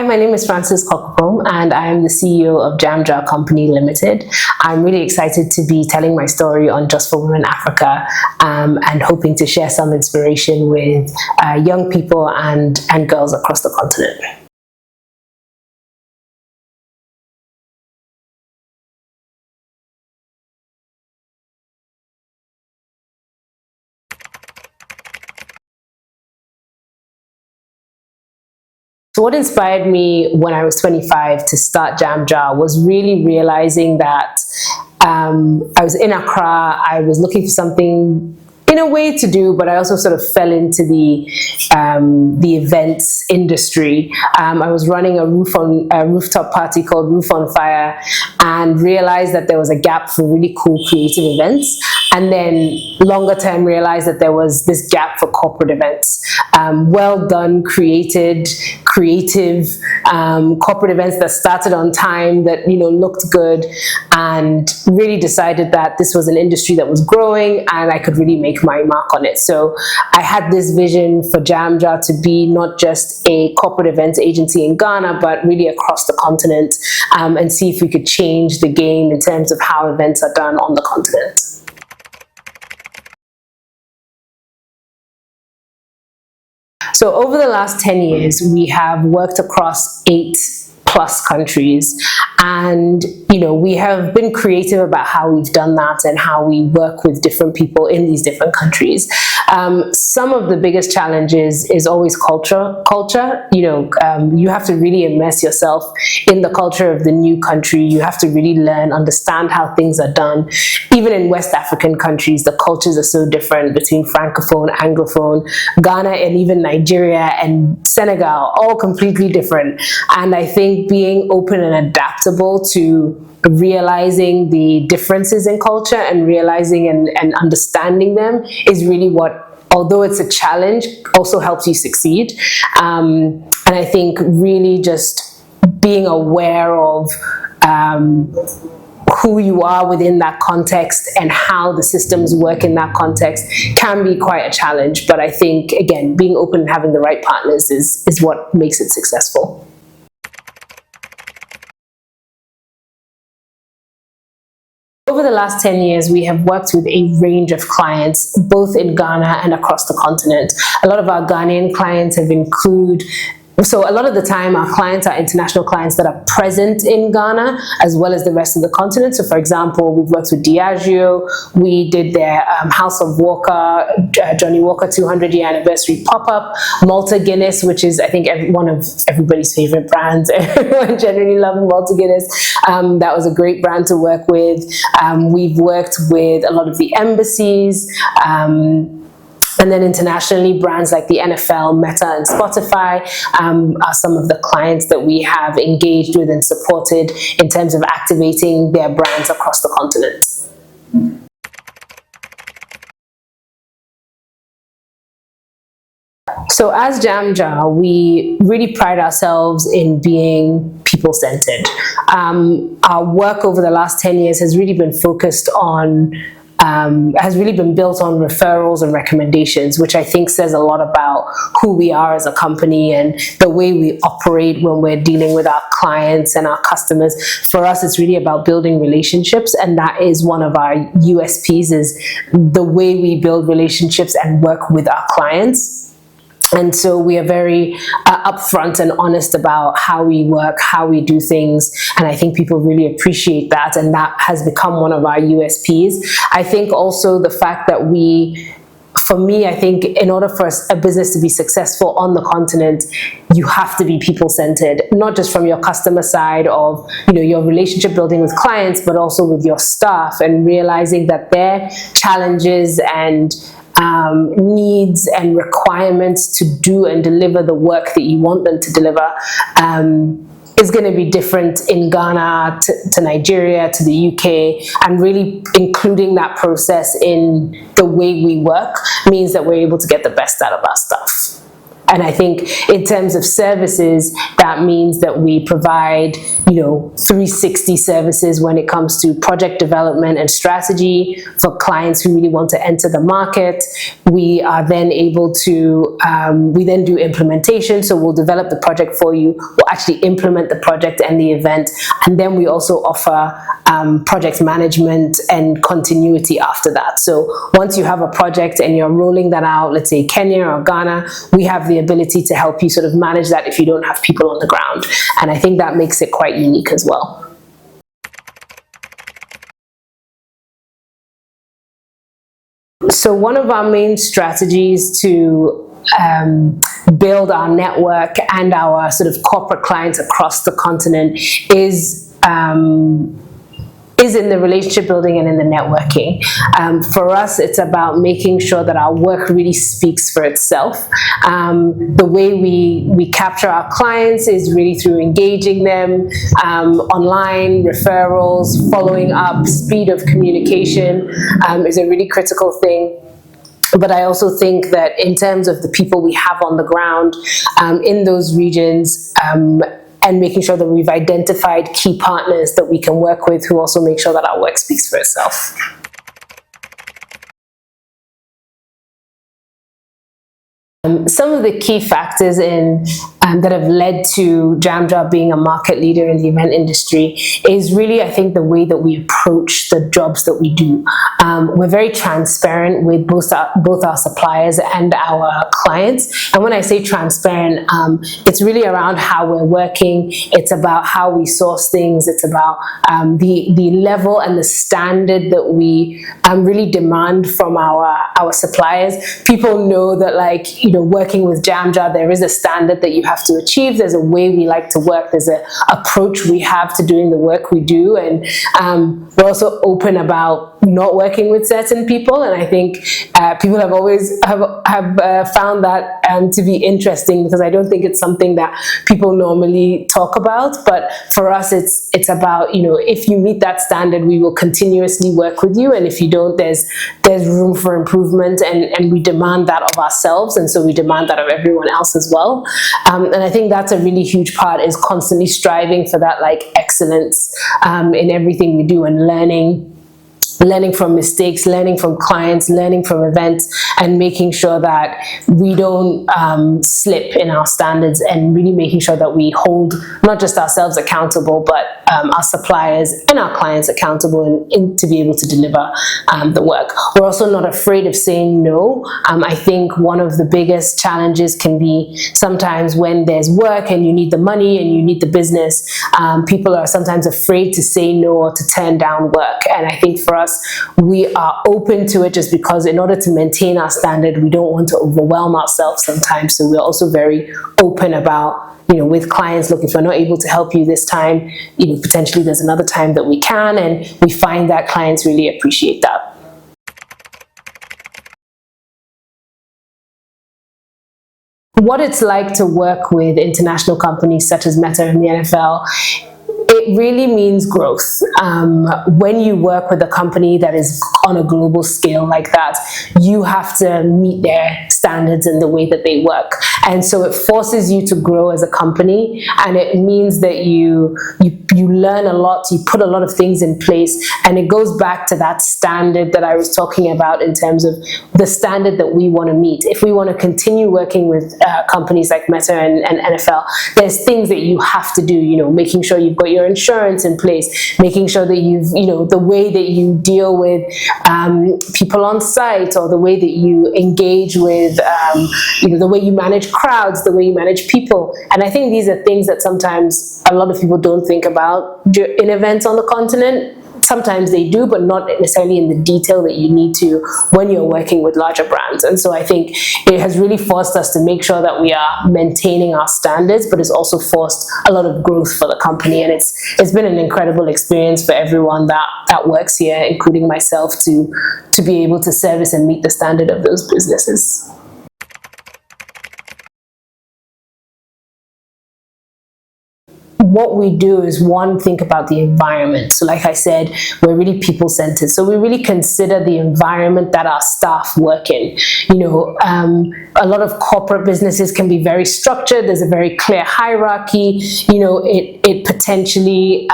my name is Frances Quarcoopome, and I am the CEO of Jamja Company Limited. I'm really excited to be telling my story on Just for Women Africa and hoping to share some inspiration with young people and girls across the continent. So what inspired me when I was 25 to start Jamja was really realizing that I was in Accra. I was looking for something in a way to do, but I also sort of fell into the events industry. I was running a rooftop party called Roof on Fire, and realized that there was a gap for really cool creative events. And then longer term realized that there was this gap for corporate events. Well done, creative corporate events that started on time, that looked good, and really decided that this was an industry that was growing and I could really make my mark on it. So I had this vision for Jamja to be not just a corporate events agency in Ghana, but really across the continent, and see if we could change the game in terms of how events are done on the continent. So over the last 10 years, we have worked across 8+ countries, and we have been creative about how we've done that and how we work with different people in these different countries. Some of the biggest challenges is always culture. You have to really immerse yourself in the culture of the new country. You have to really learn, understand how things are done. Even in West African countries, the cultures are so different between Francophone, Anglophone, Ghana, and even Nigeria and Senegal, all completely different. And I think being open and adaptable to realizing the differences in culture and realizing and understanding them is really what, although it's a challenge, also helps you succeed. And I think really just being aware of who you are within that context and how the systems work in that context can be quite a challenge. But I think, again, being open and having the right partners is what makes it successful. Over the last 10 years, we have worked with a range of clients, both in Ghana and across the continent. A lot of our Ghanaian clients have so a lot of the time our clients are international clients that are present in Ghana as well as the rest of the continent. So for example, we've worked with Diageo. We did their House of Walker, Johnny Walker 200-year anniversary pop-up. Malta Guinness, which is I think one of everybody's favorite brands. Everyone generally loves Malta Guinness. That was a great brand to work with. We've worked with a lot of the embassies. And then internationally, brands like the NFL, Meta, and Spotify are some of the clients that we have engaged with and supported in terms of activating their brands across the continent. So as Jamja, we really pride ourselves in being people-centered. Our work over the last 10 years has really been focused on built on referrals and recommendations, which I think says a lot about who we are as a company and the way we operate when we're dealing with our clients and our customers. For us, it's really about building relationships, and that is one of our USPs, is the way we build relationships and work with our clients. And so we are very upfront and honest about how we work, how we do things, and I think people really appreciate that, and that has become one of our USPs. I think also the fact that for me, I think in order for a business to be successful on the continent, you have to be people-centered, not just from your customer side of your relationship building with clients, but also with your staff, and realizing that their challenges and needs and requirements to do and deliver the work that you want them to deliver is going to be different in Ghana to Nigeria to the UK, and really including that process in the way we work means that we're able to get the best out of our stuff. And I think in terms of services, that means that we provide, 360 services when it comes to project development and strategy for clients who really want to enter the market. We are then able to, we then do implementation. So we'll develop the project for you. We'll actually implement the project and the event. And then we also offer project management and continuity after that. So once you have a project and you're rolling that out, let's say Kenya or Ghana, we have the ability to help you sort of manage that if you don't have people on the ground. And I think that makes it quite unique as well. So one of our main strategies to build our network and our sort of corporate clients across the continent is in the relationship building and in the networking. For us, it's about making sure that our work really speaks for itself. The way we capture our clients is really through engaging them online, referrals, following up, speed of communication is a really critical thing. But I also think that in terms of the people we have on the ground in those regions, and making sure that we've identified key partners that we can work with who also make sure that our work speaks for itself. Some of the key factors that have led to JamJob being a market leader in the event industry is really, I think, the way that we approach the jobs that we do. We're very transparent with both our suppliers and our clients. And when I say transparent, it's really around how we're working. It's about how we source things. It's about the level and the standard that we really demand from our suppliers. People know that, like, working with JamJob, there is a standard that you have to achieve. There's a way we like to work. There's an approach we have to doing the work we do. And we're also open about not working with certain people. And I think people have always found that to be interesting, because I don't think it's something that people normally talk about. But for us, it's about, if you meet that standard, we will continuously work with you. And if you don't, there's room for improvement, and we demand that of ourselves. And so we demand that of everyone else as well. And I think that's a really huge part, is constantly striving for that, like, excellence in everything we do, and learning from mistakes, learning from clients, learning from events, and making sure that we don't slip in our standards, and really making sure that we hold not just ourselves accountable, but our suppliers and our clients accountable, and to be able to deliver the work. We're also not afraid of saying no. I think one of the biggest challenges can be sometimes when there's work and you need the money and you need the business, people are sometimes afraid to say no or to turn down work. And I think for us, we are open to it, just because in order to maintain our standard, we don't want to overwhelm ourselves sometimes. So we're also very open about, with clients, look, if we're not able to help you this time, potentially there's another time that we can, and we find that clients really appreciate that. What it's like to work with international companies such as Meta and the NFL, it really means growth. When you work with a company that is on a global scale like that, you have to meet their standards in the way that they work. And so it forces you to grow as a company, and it means that you learn a lot, you put a lot of things in place, and it goes back to that standard that I was talking about in terms of the standard that we want to meet. If we want to continue working with companies like Meta and NFL, there's things that you have to do, making sure you've got your insurance in place, making sure that you've, the way that you deal with people on site, or the way that you engage with, the way you manage crowds, the way you manage people. And I think these are things that sometimes a lot of people don't think about in events on the continent. Sometimes they do, but not necessarily in the detail that you need to when you're working with larger brands. And so I think it has really forced us to make sure that we are maintaining our standards, but it's also forced a lot of growth for the company. And it's been an incredible experience for everyone that works here, including myself, to be able to service and meet the standard of those businesses. what we do is, one, think about the environment. So like I said, we're really people-centered. So we really consider the environment that our staff work in. A lot of corporate businesses can be very structured. There's a very clear hierarchy. It potentially,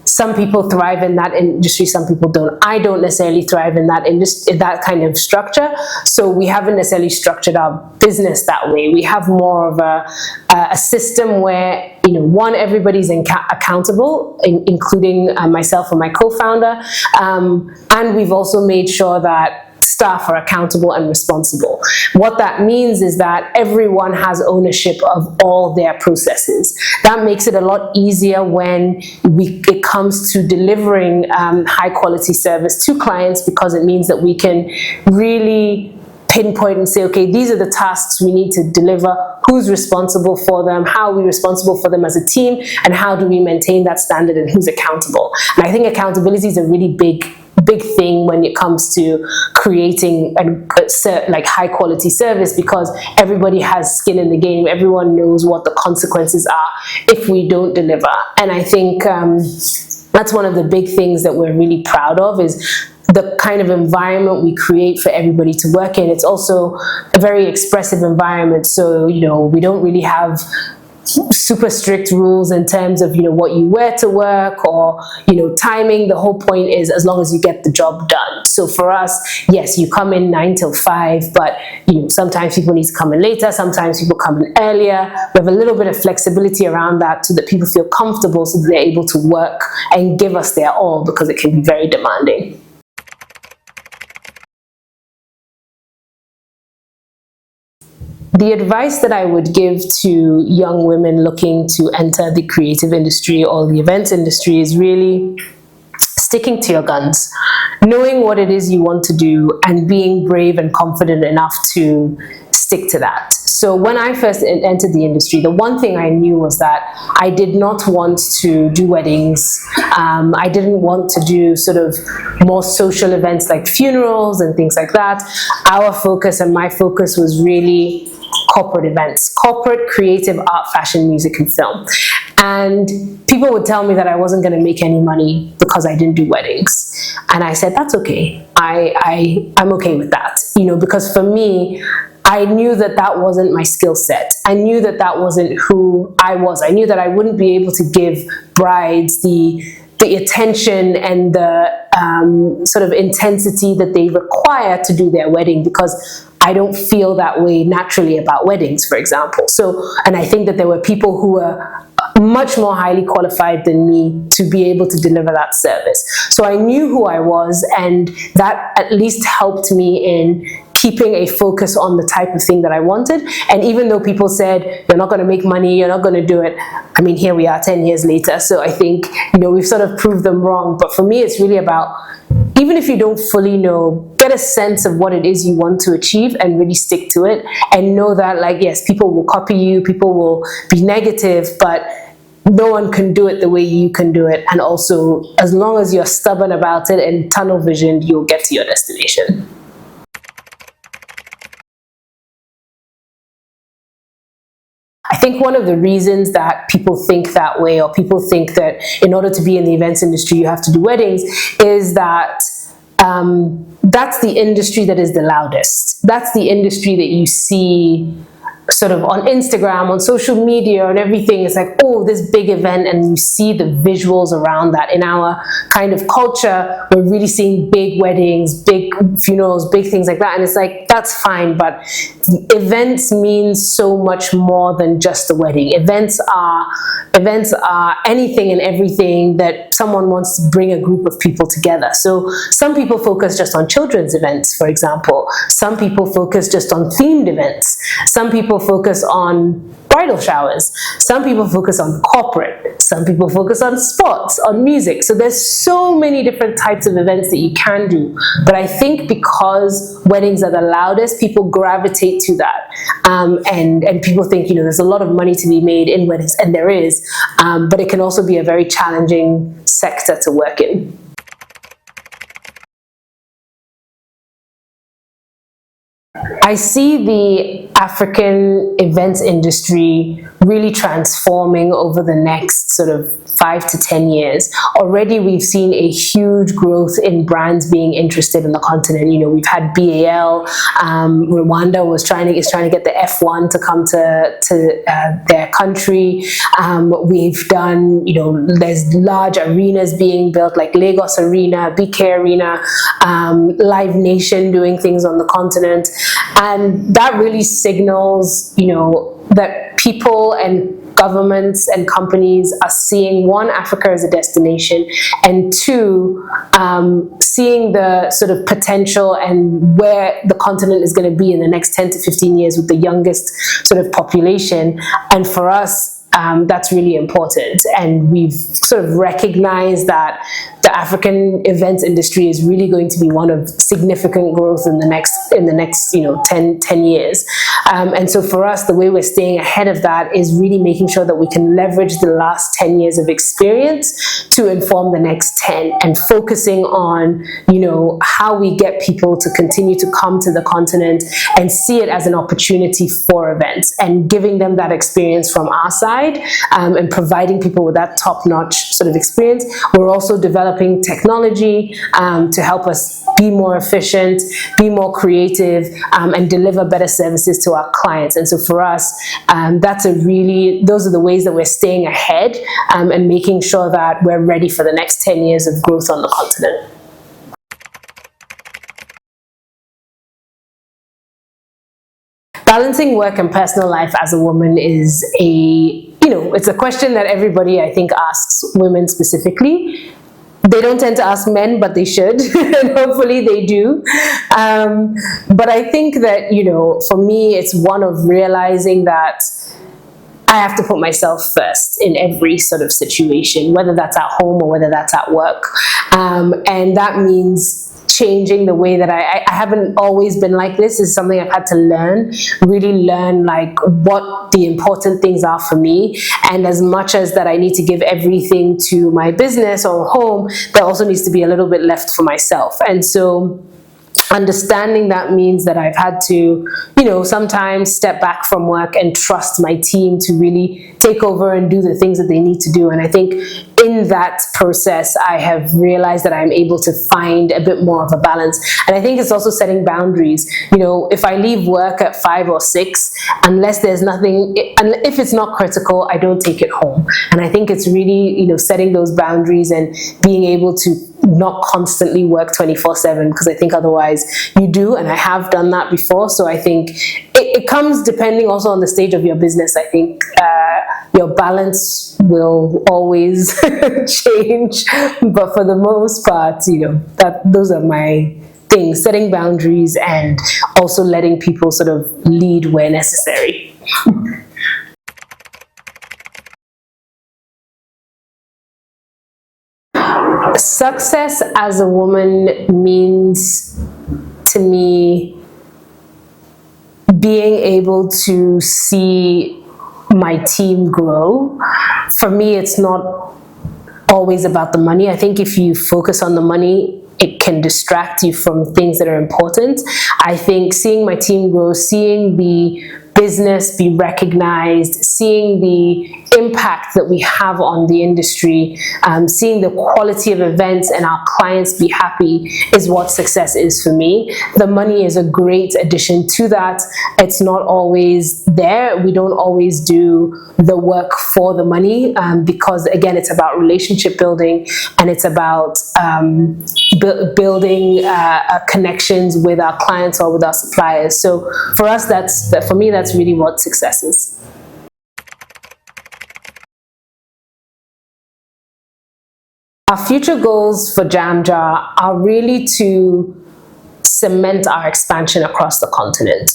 some people thrive in that industry, some people don't. I don't necessarily thrive in that kind of structure. So we haven't necessarily structured our business that way. We have more of a system where, one, everybody's accountable, including myself and my co-founder. And we've also made sure that staff are accountable and responsible. What that means is that everyone has ownership of all their processes. That makes it a lot easier when it comes to delivering high quality service to clients, because it means that we can really pinpoint and say, okay, these are the tasks we need to deliver, who's responsible for them, how are we responsible for them as a team, and how do we maintain that standard, and who's accountable. And I think accountability is a really big thing when it comes to creating like high quality service, because everybody has skin in the game. Everyone knows what the consequences are if we don't deliver. And I think that's one of the big things that we're really proud of, is the kind of environment we create for everybody to work in. It's also a very expressive environment. So, we don't really have super strict rules in terms of what you wear to work, or timing. The whole point is, as long as you get the job done. So for us, yes, you come in 9 till 5, but sometimes people need to come in later, sometimes people come in earlier. We have a little bit of flexibility around that so that people feel comfortable, so that they're able to work and give us their all, because it can be very demanding. The advice that I would give to young women looking to enter the creative industry or the events industry is really sticking to your guns, knowing what it is you want to do, and being brave and confident enough to stick to that. So when I first entered the industry, the one thing I knew was that I did not want to do weddings. I didn't want to do sort of more social events like funerals and things like that. Our focus, and my focus, was really corporate events, corporate, creative, art, fashion, music, and film. And people would tell me that I wasn't going to make any money because I didn't do weddings. And I said, that's okay. I'm okay with that, because for me, I knew that that wasn't my skill set. I knew that that wasn't who I was. I knew that I wouldn't be able to give brides the attention and the sort of intensity that they require to do their wedding, because I don't feel that way naturally about weddings, for example. And I think that there were people who were much more highly qualified than me to be able to deliver that service. So I knew who I was, and that at least helped me in keeping a focus on the type of thing that I wanted. And even though people said, you're not going to make money, you're not going to do it, I mean, here we are 10 years later. So I think, we've sort of proved them wrong. But for me, it's really about, even if you don't fully know, get a sense of what it is you want to achieve and really stick to it, and know that, like, yes, people will copy you, people will be negative, but no one can do it the way you can do it. And also, as long as you're stubborn about it and tunnel visioned, you'll get to your destination. I think one of the reasons that people think that way, or people think that in order to be in the events industry you have to do weddings, is that that's the industry that is the loudest. That's the industry that you see sort of on Instagram, on social media and everything. It's like, oh, this big event, and you see the visuals around that. In our kind of culture, we're really seeing big weddings, big funerals, big things like that. And it's like, that's fine, but events mean so much more than just a wedding. Events are anything and everything that someone wants to bring a group of people together. So some people focus just on children's events, for example. Some people focus just on themed events. Some people focus on bridal showers. Some people focus on corporate. Some people focus on sports, on music. So there's so many different types of events that you can do. But I think because weddings are the loudest, people gravitate to that. And people think, there's a lot of money to be made in weddings, and there is. But it can also be a very challenging sector to work in. I I see the African events industry really transforming over the next sort of 5 to 10 years. Already we've seen a huge growth in brands being interested in the continent. You know, we've had BAL, Rwanda is trying to get the F1 to come to their country. We've done, you know, there's large arenas being built like Lagos Arena, BK Arena, Live Nation doing things on the continent. And that really signals, you know, that people and governments and companies are seeing, one, Africa as a destination, and two, seeing the sort of potential and where the continent is going to be in the next 10 to 15 years with the youngest sort of population. And for us, that's really important. And we've sort of recognized that the African events industry is really going to be one of significant growth in the next you know 10 years. And so for us, the way we're staying ahead of that is really making sure that we can leverage the last 10 years of experience to inform the next 10, and focusing on, you know, how we get people to continue to come to the continent and see it as an opportunity for events, and giving them that experience from our side, and providing people with that top-notch sort of experience. We're also developing technology to help us be more efficient, be more creative, and deliver better services to our clients. And so for us, those are the ways that we're staying ahead, and making sure that we're ready for the next 10 years of growth on the continent. Balancing work and personal life as a woman is it's a question that everybody, I think, asks women specifically. They don't tend to ask men, but they should, and hopefully they do. But I think that, you know, for me, it's one of realizing that I have to put myself first in every sort of situation, whether that's at home or whether that's at work. And that means changing the way that I haven't always been like this. Is something I've had to really learn like what the important things are for me. And as much as that I need to give everything to my business or home, there also needs to be a little bit left for myself. And so understanding that means that I've had to, you know, sometimes step back from work and trust my team to really take over and do the things that they need to do. And I think in that process, I have realized that I'm able to find a bit more of a balance. And I think it's also setting boundaries. You know, if I leave work at 5 or 6, unless there's nothing, and if it's not critical, I don't take it home. And I think it's really, you know, setting those boundaries and being able to not constantly work 24/7, because I think otherwise you do, and I have done that before. So I think it comes depending also on the stage of your business. I think your balance will always change, but for the most part, you know, those are my things: setting boundaries and also letting people sort of lead where necessary. Success as a woman means, to me, being able to see my team grow. For me, it's not always about the money. I think if you focus on the money, it can distract you from things that are important. I think seeing my team grow, seeing the business be recognized, seeing the impact that we have on the industry, seeing the quality of events and our clients be happy is what success is for me. The money is a great addition to that. It's not always there. We don't always do the work for the money, because again, it's about relationship building, and it's about building connections with our clients or with our suppliers. So for us, for me, that's really what success is. Our future goals for Jam Jar are really to cement our expansion across the continent.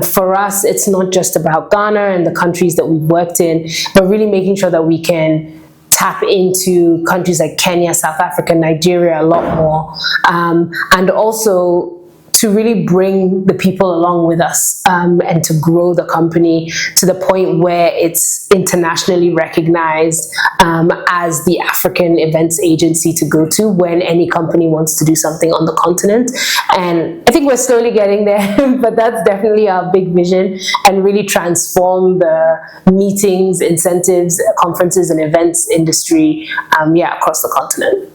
For us, it's not just about Ghana and the countries that we've worked in, but really making sure that we can tap into countries like Kenya, South Africa, Nigeria a lot more, and also to really bring the people along with us, and to grow the company to the point where it's internationally recognized as the African events agency to go to when any company wants to do something on the continent. And I think we're slowly getting there, but that's definitely our big vision, and really transform the meetings, incentives, conferences, and events industry across the continent.